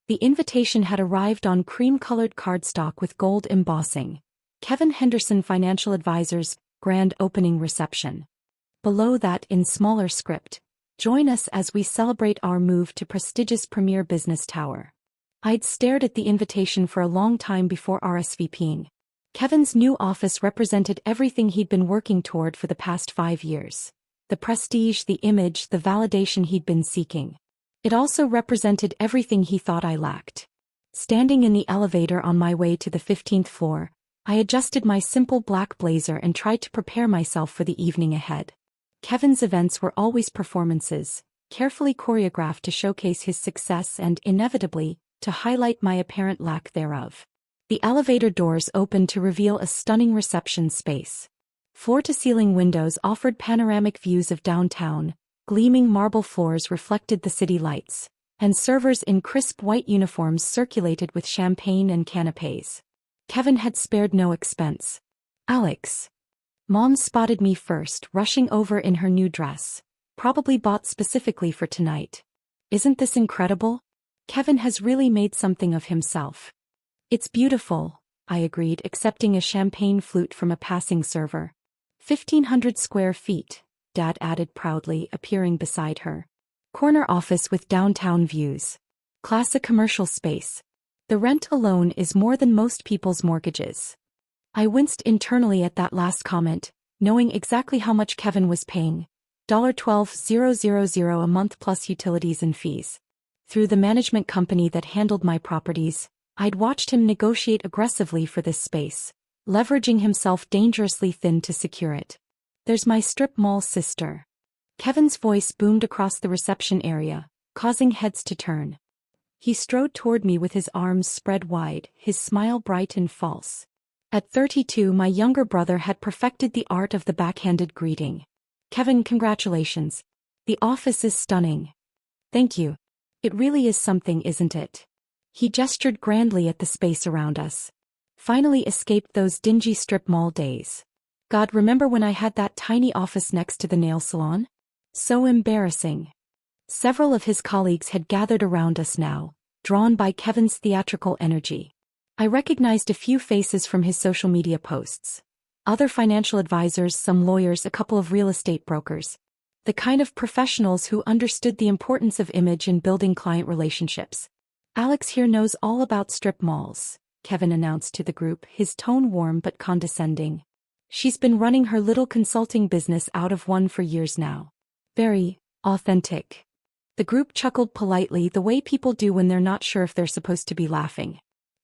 The invitation had arrived on cream-colored cardstock with gold embossing. Kevin Henderson Financial Advisors, Grand Opening Reception. Below that, in smaller script, join us as we celebrate our move to prestigious premier business tower. I'd stared at the invitation for a long time before RSVPing. Kevin's new office represented everything he'd been working toward for the past 5 years. The prestige, the image, the validation he'd been seeking. It also represented everything he thought I lacked. Standing in the elevator on my way to the 15th floor, I adjusted my simple black blazer and tried to prepare myself for the evening ahead. Kevin's events were always performances, carefully choreographed to showcase his success and, inevitably, to highlight my apparent lack thereof. The elevator doors opened to reveal a stunning reception space. Floor-to-ceiling windows offered panoramic views of downtown, gleaming marble floors reflected the city lights, and servers in crisp white uniforms circulated with champagne and canapés. Kevin had spared no expense. "Alex." Mom spotted me first, rushing over in her new dress, probably bought specifically for tonight. "Isn't this incredible? Kevin has really made something of himself." "It's beautiful," I agreed, accepting a champagne flute from a passing server. 1,500 square feet, Dad added proudly, appearing beside her. "Corner office with downtown views. Classic commercial space. The rent alone is more than most people's mortgages." I winced internally at that last comment, knowing exactly how much Kevin was paying. $12,000 a month plus utilities and fees. Through the management company that handled my properties, I'd watched him negotiate aggressively for this space, leveraging himself dangerously thin to secure it. "There's my strip mall sister." Kevin's voice boomed across the reception area, causing heads to turn. He strode toward me with his arms spread wide, his smile bright and false. At 32, my younger brother had perfected the art of the backhanded greeting. "Kevin, congratulations. The office is stunning." "Thank you. It really is something, isn't it?" He gestured grandly at the space around us. "Finally escaped those dingy strip mall days. God, remember when I had that tiny office next to the nail salon? So embarrassing." Several of his colleagues had gathered around us now, drawn by Kevin's theatrical energy. I recognized a few faces from his social media posts. Other financial advisors, some lawyers, a couple of real estate brokers. The kind of professionals who understood the importance of image in building client relationships. "Alex here knows all about strip malls," Kevin announced to the group, his tone warm but condescending. "She's been running her little consulting business out of one for years now. Very authentic." The group chuckled politely, the way people do when they're not sure if they're supposed to be laughing.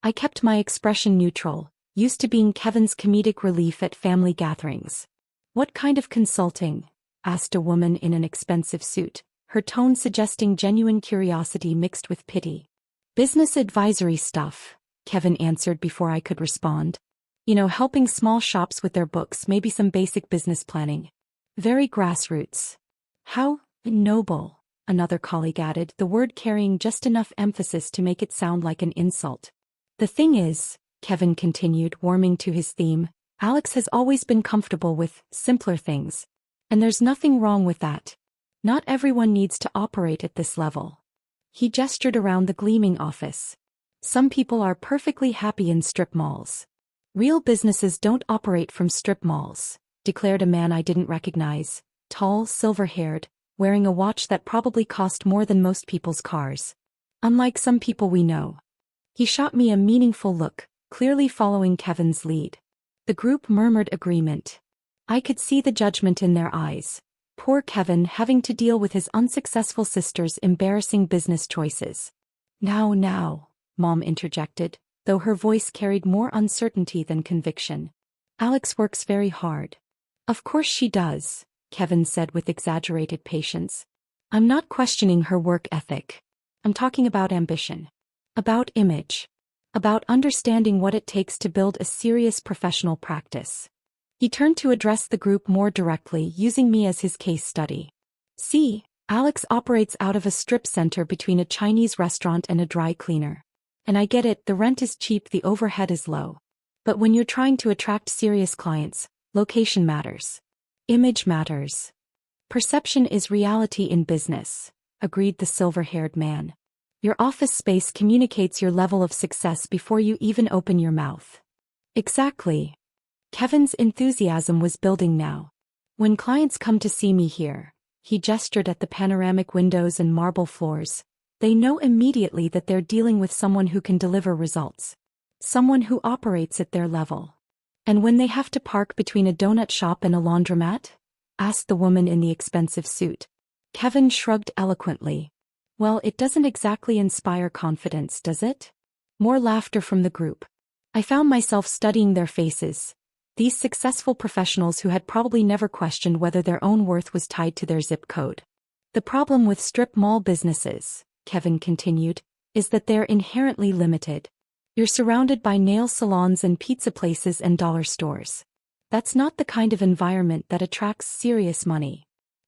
I kept my expression neutral, used to being Kevin's comedic relief at family gatherings. "What kind of consulting?" asked a woman in an expensive suit, her tone suggesting genuine curiosity mixed with pity. "Business advisory stuff," Kevin answered before I could respond. "You know, helping small shops with their books, maybe some basic business planning. Very grassroots." "How noble," another colleague added, the word carrying just enough emphasis to make it sound like an insult. "The thing is," Kevin continued, warming to his theme, "Alex has always been comfortable with simpler things. And there's nothing wrong with that. Not everyone needs to operate at this level." He gestured around the gleaming office. "Some people are perfectly happy in strip malls. Real businesses don't operate from strip malls," declared a man I didn't recognize, tall, silver-haired, wearing a watch that probably cost more than most people's cars. "Unlike some people we know." He shot me a meaningful look, clearly following Kevin's lead. The group murmured agreement. I could see the judgment in their eyes. Poor Kevin having to deal with his unsuccessful sister's embarrassing business choices. Now, Mom interjected, though her voice carried more uncertainty than conviction. "Alex works very hard." "Of course she does," Kevin said with exaggerated patience. "I'm not questioning her work ethic. I'm talking about ambition. About image. About understanding what it takes to build a serious professional practice." He turned to address the group more directly, using me as his case study. "See, Alex operates out of a strip center between a Chinese restaurant and a dry cleaner. And I get it, the rent is cheap, the overhead is low. But when you're trying to attract serious clients, location matters. Image matters. Perception is reality in business," agreed the silver-haired man. Your office space communicates your level of success before you even open your mouth. Exactly. Kevin's enthusiasm was building now. When clients come to see me here, he gestured at the panoramic windows and marble floors, they know immediately that they're dealing with someone who can deliver results. Someone who operates at their level. And when they have to park between a donut shop and a laundromat? Asked the woman in the expensive suit. Kevin shrugged eloquently. Well, it doesn't exactly inspire confidence, does it? More laughter from the group. I found myself studying their faces. These successful professionals who had probably never questioned whether their own worth was tied to their zip code. The problem with strip mall businesses, Kevin continued, is that they're inherently limited. You're surrounded by nail salons and pizza places and dollar stores. That's not the kind of environment that attracts serious money.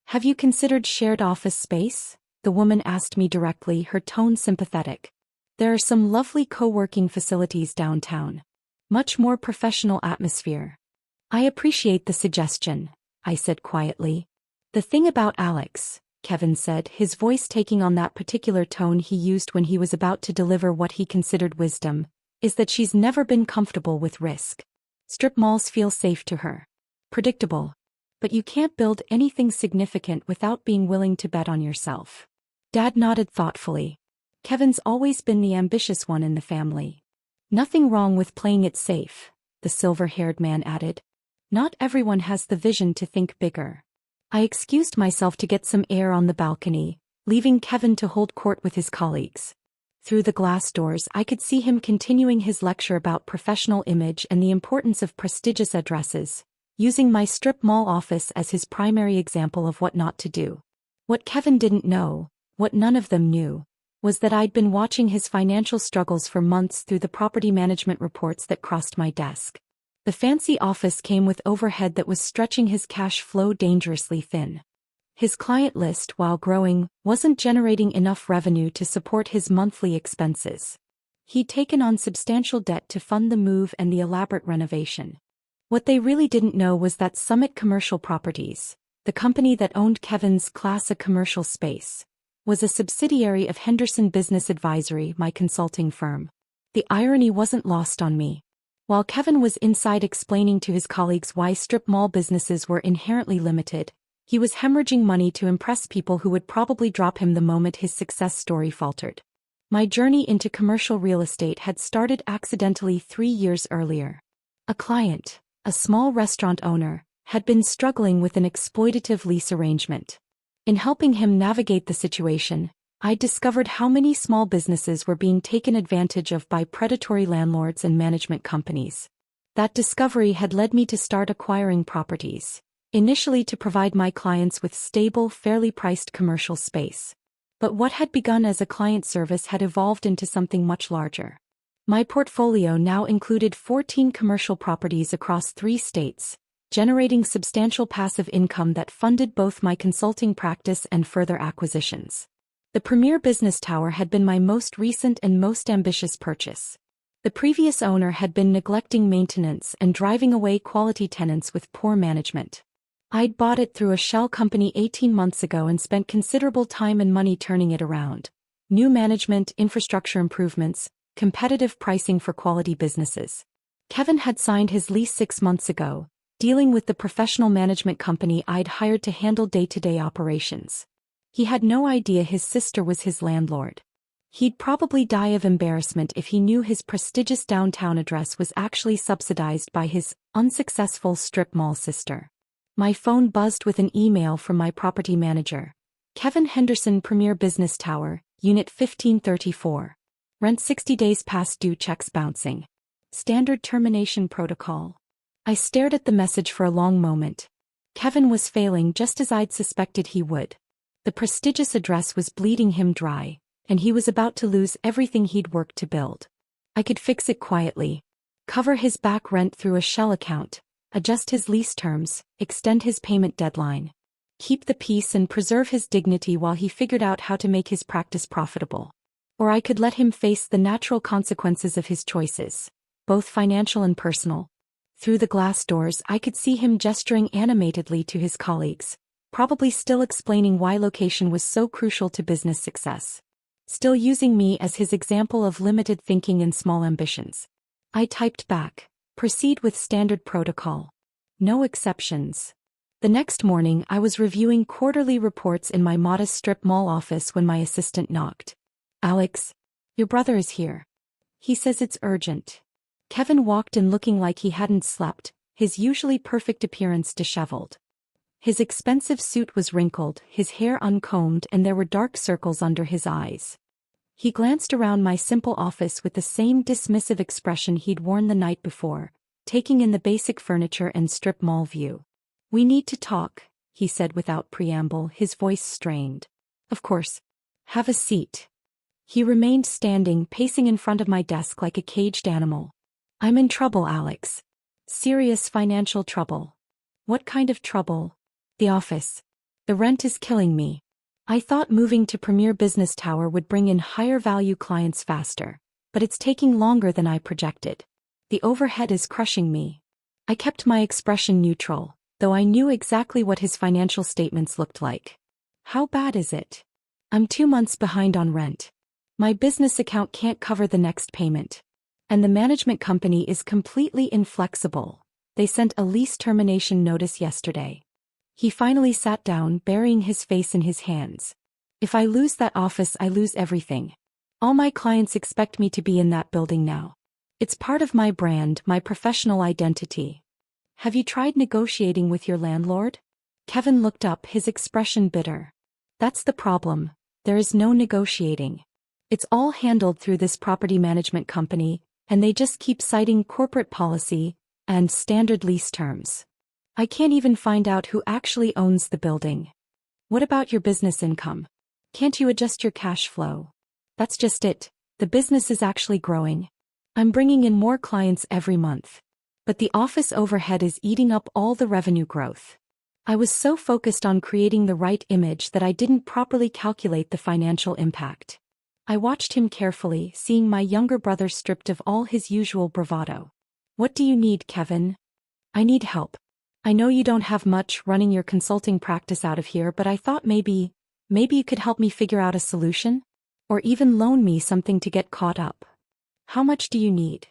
Have you considered shared office space? The woman asked me directly, her tone sympathetic. There are some lovely co-working facilities downtown. Much more professional atmosphere. I appreciate the suggestion, I said quietly. The thing about Alex, Kevin said, his voice taking on that particular tone he used when he was about to deliver what he considered wisdom, is that she's never been comfortable with risk. Strip malls feel safe to her. Predictable. But you can't build anything significant without being willing to bet on yourself. Dad nodded thoughtfully. Kevin's always been the ambitious one in the family. Nothing wrong with playing it safe, the silver-haired man added. Not everyone has the vision to think bigger. I excused myself to get some air on the balcony, leaving Kevin to hold court with his colleagues. Through the glass doors I could see him continuing his lecture about professional image and the importance of prestigious addresses, using my strip mall office as his primary example of what not to do. What Kevin didn't know, what none of them knew, was that I'd been watching his financial struggles for months through the property management reports that crossed my desk. The fancy office came with overhead that was stretching his cash flow dangerously thin. His client list, while growing, wasn't generating enough revenue to support his monthly expenses. He'd taken on substantial debt to fund the move and the elaborate renovation. What they really didn't know was that Summit Commercial Properties, the company that owned Kevin's Class A commercial space, was a subsidiary of Henderson Business Advisory, my consulting firm. The irony wasn't lost on me. While Kevin was inside explaining to his colleagues why strip mall businesses were inherently limited, he was hemorrhaging money to impress people who would probably drop him the moment his success story faltered. My journey into commercial real estate had started accidentally 3 years earlier. A client, a small restaurant owner, had been struggling with an exploitative lease arrangement. In helping him navigate the situation, I discovered how many small businesses were being taken advantage of by predatory landlords and management companies. That discovery had led me to start acquiring properties, initially to provide my clients with stable, fairly priced commercial space. But what had begun as a client service had evolved into something much larger. My portfolio now included 14 commercial properties across 3 states, generating substantial passive income that funded both my consulting practice and further acquisitions. The Premier Business Tower had been my most recent and most ambitious purchase. The previous owner had been neglecting maintenance and driving away quality tenants with poor management. I'd bought it through a shell company 18 months ago and spent considerable time and money turning it around. New management, infrastructure improvements, competitive pricing for quality businesses. Kevin had signed his lease 6 months ago, dealing with the professional management company I'd hired to handle day-to-day operations. He had no idea his sister was his landlord. He'd probably die of embarrassment if he knew his prestigious downtown address was actually subsidized by his unsuccessful strip mall sister. My phone buzzed with an email from my property manager. Kevin Henderson, Premier Business Tower, Unit 1534. Rent 60 days past due, checks bouncing. Standard termination protocol. I stared at the message for a long moment. Kevin was failing just as I'd suspected he would. The prestigious address was bleeding him dry, and he was about to lose everything he'd worked to build. I could fix it quietly. Cover his back rent through a shell account, adjust his lease terms, extend his payment deadline. Keep the peace and preserve his dignity while he figured out how to make his practice profitable. Or I could let him face the natural consequences of his choices, both financial and personal. Through the glass doors I could see him gesturing animatedly to his colleagues, probably still explaining why location was so crucial to business success. still using me as his example of limited thinking and small ambitions. I typed back, proceed with standard protocol. No exceptions. The next morning I was reviewing quarterly reports in my modest strip mall office when my assistant knocked. Alex, your brother is here. He says it's urgent. Kevin walked in looking like he hadn't slept, his usually perfect appearance disheveled. His expensive suit was wrinkled, his hair uncombed, and there were dark circles under his eyes. He glanced around my simple office with the same dismissive expression he'd worn the night before, taking in the basic furniture and strip mall view. We need to talk, he said without preamble, his voice strained. Of course. Have a seat. He remained standing, pacing in front of my desk like a caged animal. I'm in trouble, Alex. Serious financial trouble. What kind of trouble? The office. The rent is killing me. I thought moving to Premier Business Tower would bring in higher value clients faster, but it's taking longer than I projected. The overhead is crushing me. I kept my expression neutral, though I knew exactly what his financial statements looked like. How bad is it? I'm 2 months behind on rent. My business account can't cover the next payment. And the management company is completely inflexible. They sent a lease termination notice yesterday. He finally sat down, burying his face in his hands. If I lose that office, I lose everything. All my clients expect me to be in that building now. It's part of my brand, my professional identity. Have you tried negotiating with your landlord? Kevin looked up, his expression bitter. That's the problem. There is no negotiating. It's all handled through this property management company, and they just keep citing corporate policy and standard lease terms. I can't even find out who actually owns the building. What about your business income? Can't you adjust your cash flow? That's just it. The business is actually growing. I'm bringing in more clients every month. But the office overhead is eating up all the revenue growth. I was so focused on creating the right image that I didn't properly calculate the financial impact. I watched him carefully, seeing my younger brother stripped of all his usual bravado. What do you need, Kevin? I need help. I know you don't have much running your consulting practice out of here, but I thought maybe you could help me figure out a solution? Or even loan me something to get caught up. How much do you need?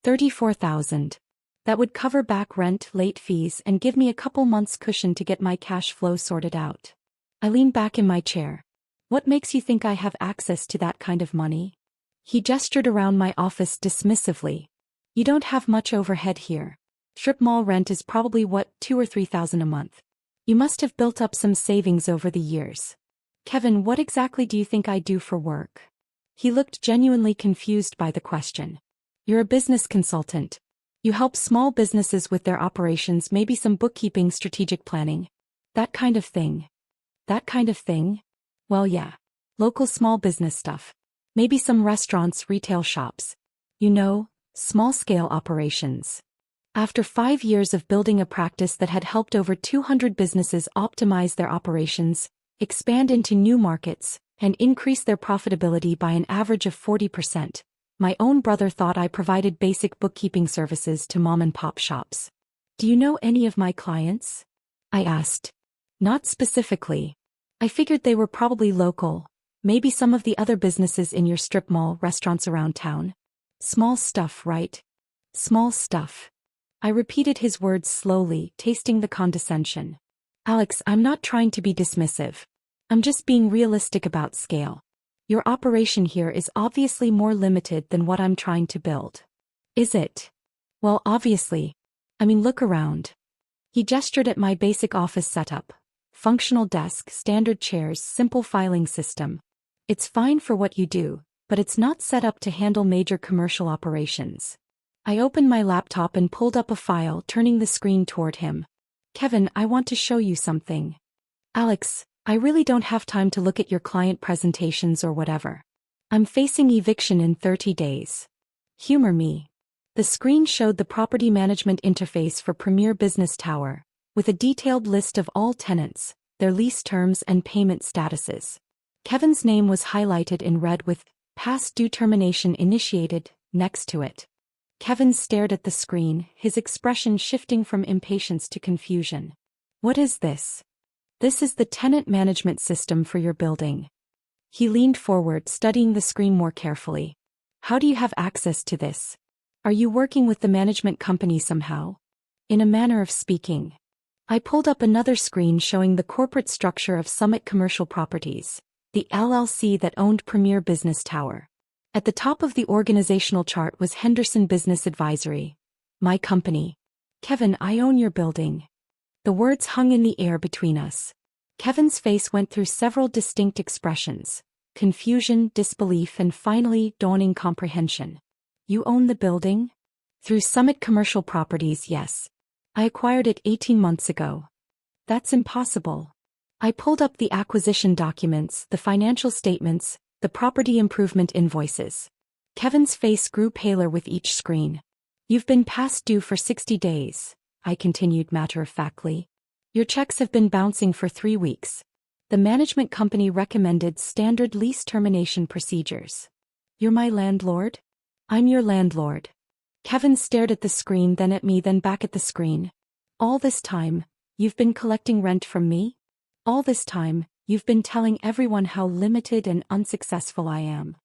$34,000. That would cover back rent, late fees, and give me a couple months cushion to get my cash flow sorted out. I leaned back in my chair. What makes you think I have access to that kind of money? He gestured around my office dismissively. You don't have much overhead here. Strip mall rent is probably $2,000 or $3,000 a month. You must have built up some savings over the years. Kevin, what exactly do you think I do for work? He looked genuinely confused by the question. You're a business consultant. You help small businesses with their operations, maybe some bookkeeping, strategic planning. That kind of thing. That kind of thing? Well, yeah. Local small business stuff. Maybe some restaurants, retail shops. You know, small-scale operations. After 5 years of building a practice that had helped over 200 businesses optimize their operations, expand into new markets, and increase their profitability by an average of 40%, my own brother thought I provided basic bookkeeping services to mom-and-pop shops. Do you know any of my clients? I asked. Not specifically. I figured they were probably local, maybe some of the other businesses in your strip mall, restaurants around town. Small stuff, right? Small stuff. I repeated his words slowly, tasting the condescension. Alex, I'm not trying to be dismissive. I'm just being realistic about scale. Your operation here is obviously more limited than what I'm trying to build. Is it? Well, obviously. I mean, look around. He gestured at my basic office setup. Functional desk, standard chairs, simple filing system. It's fine for what you do, but it's not set up to handle major commercial operations. I opened my laptop and pulled up a file, turning the screen toward him. Kevin, I want to show you something. Alex, I really don't have time to look at your client presentations or whatever. I'm facing eviction in 30 days. Humor me. The screen showed the property management interface for Premier Business Tower, with a detailed list of all tenants, their lease terms and payment statuses. Kevin's name was highlighted in red with past due termination initiated next to it. Kevin stared at the screen, his expression shifting from impatience to confusion. What is this? This is the tenant management system for your building. He leaned forward, studying the screen more carefully. How do you have access to this? Are you working with the management company somehow? In a manner of speaking. I pulled up another screen showing the corporate structure of Summit Commercial Properties, the LLC that owned Premier Business Tower. At the top of the organizational chart was Henderson Business Advisory. My company. Kevin, I own your building. The words hung in the air between us. Kevin's face went through several distinct expressions: confusion, disbelief, and finally, dawning comprehension. You own the building? Through Summit Commercial Properties, yes. I acquired it 18 months ago. That's impossible. I pulled up the acquisition documents, the financial statements, the property improvement invoices. Kevin's face grew paler with each screen. You've been past due for 60 days, I continued matter-of-factly. Your checks have been bouncing for 3 weeks. The management company recommended standard lease termination procedures. You're my landlord? I'm your landlord. Kevin stared at the screen, then at me, then back at the screen. All this time, you've been collecting rent from me? All this time, you've been telling everyone how limited and unsuccessful I am.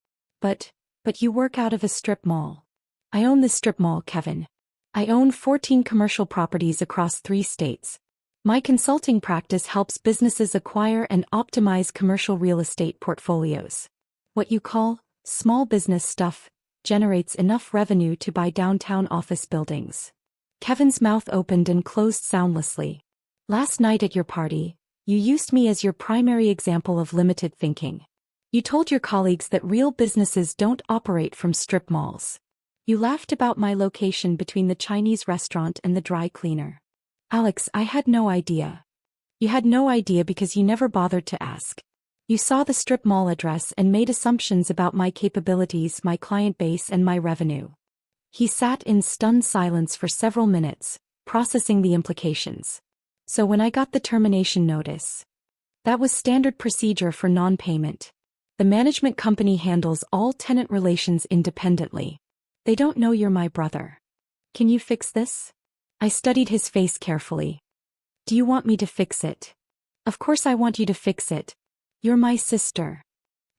But you work out of a strip mall. I own this strip mall, Kevin. I own 14 commercial properties across 3 states. My consulting practice helps businesses acquire and optimize commercial real estate portfolios. What you call small business stuff generates enough revenue to buy downtown office buildings. Kevin's mouth opened and closed soundlessly. Last night at your party, you used me as your primary example of limited thinking. You told your colleagues that real businesses don't operate from strip malls. You laughed about my location between the Chinese restaurant and the dry cleaner. Alex, I had no idea. You had no idea because you never bothered to ask. You saw the strip mall address and made assumptions about my capabilities, my client base, and my revenue. He sat in stunned silence for several minutes, processing the implications. So when I got the termination notice, that was standard procedure for non-payment. The management company handles all tenant relations independently. They don't know you're my brother. Can you fix this? I studied his face carefully. Do you want me to fix it? Of course I want you to fix it. You're my sister.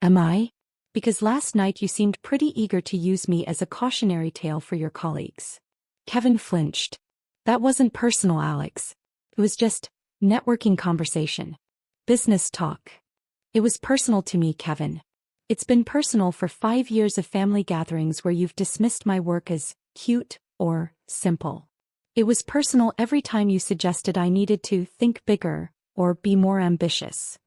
Am I? Because last night you seemed pretty eager to use me as a cautionary tale for your colleagues. Kevin flinched. That wasn't personal, Alex. It was just networking conversation. Business talk. It was personal to me, Kevin. It's been personal for 5 years of family gatherings where you've dismissed my work as cute or simple. It was personal every time you suggested I needed to think bigger or be more ambitious.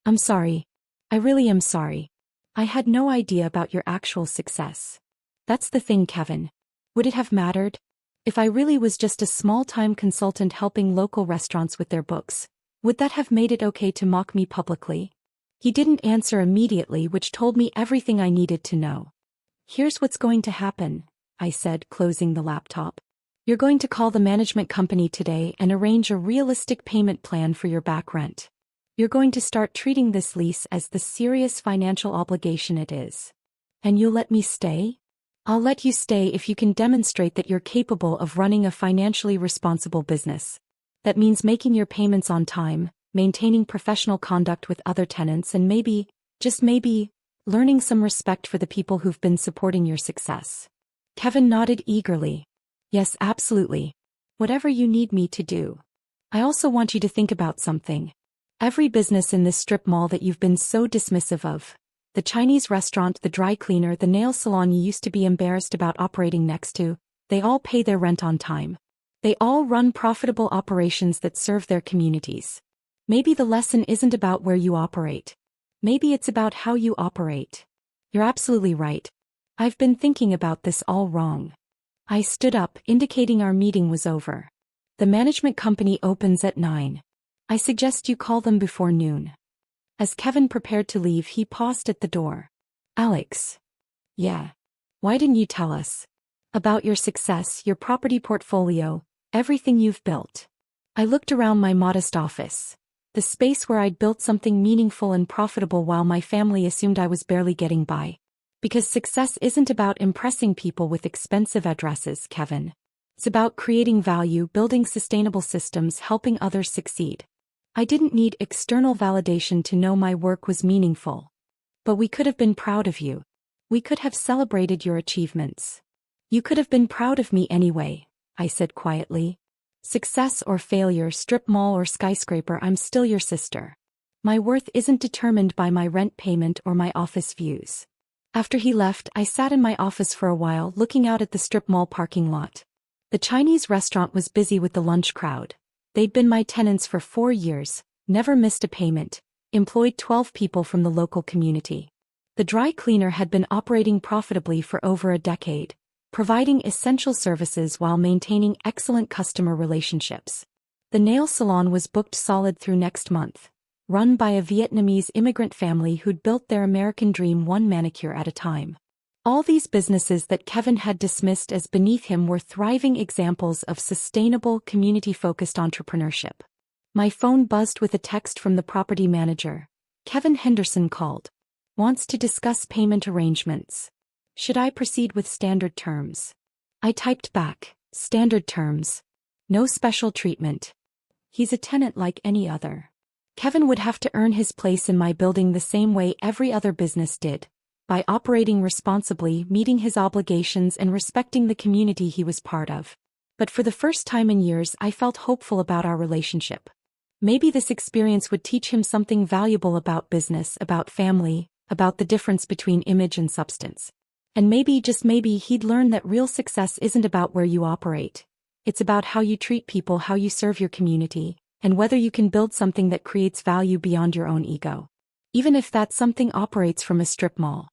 I'm sorry. I really am sorry. I had no idea about your actual success. That's the thing, Kevin. Would it have mattered? If I really was just a small-time consultant helping local restaurants with their books, would that have made it okay to mock me publicly? He didn't answer immediately, which told me everything I needed to know. Here's what's going to happen, I said, closing the laptop. You're going to call the management company today and arrange a realistic payment plan for your back rent. You're going to start treating this lease as the serious financial obligation it is. And you'll let me stay? I'll let you stay if you can demonstrate that you're capable of running a financially responsible business. That means making your payments on time, maintaining professional conduct with other tenants, and maybe, just maybe, learning some respect for the people who've been supporting your success. Kevin nodded eagerly. Yes, absolutely. Whatever you need me to do. I also want you to think about something. Every business in this strip mall that you've been so dismissive of, the Chinese restaurant, the dry cleaner, the nail salon you used to be embarrassed about operating next to, they all pay their rent on time. They all run profitable operations that serve their communities. Maybe the lesson isn't about where you operate. Maybe it's about how you operate. You're absolutely right. I've been thinking about this all wrong. I stood up, indicating our meeting was over. The management company opens at 9. I suggest you call them before noon. As Kevin prepared to leave, he paused at the door. Alex. Yeah. Why didn't you tell us? About your success, your property portfolio, everything you've built. I looked around my modest office. The space where I'd built something meaningful and profitable while my family assumed I was barely getting by. Because success isn't about impressing people with expensive addresses, Kevin. It's about creating value, building sustainable systems, helping others succeed. I didn't need external validation to know my work was meaningful. But we could have been proud of you. We could have celebrated your achievements. You could have been proud of me anyway, I said quietly. Success or failure, strip mall or skyscraper, I'm still your sister. My worth isn't determined by my rent payment or my office views. After he left, I sat in my office for a while looking out at the strip mall parking lot. The Chinese restaurant was busy with the lunch crowd. They'd been my tenants for 4 years, never missed a payment, employed 12 people from the local community. The dry cleaner had been operating profitably for over a decade, providing essential services while maintaining excellent customer relationships. The nail salon was booked solid through next month, run by a Vietnamese immigrant family who'd built their American dream one manicure at a time. All these businesses that Kevin had dismissed as beneath him were thriving examples of sustainable, community-focused entrepreneurship. My phone buzzed with a text from the property manager. Kevin Henderson called. Wants to discuss payment arrangements. Should I proceed with standard terms? I typed back, standard terms. No special treatment. He's a tenant like any other. Kevin would have to earn his place in my building the same way every other business did, by operating responsibly, meeting his obligations and respecting the community he was part of. But for the first time in years, I felt hopeful about our relationship. Maybe this experience would teach him something valuable about business, about family, about the difference between image and substance. And maybe, just maybe, he'd learn that real success isn't about where you operate. It's about how you treat people, how you serve your community, and whether you can build something that creates value beyond your own ego. Even if that something operates from a strip mall.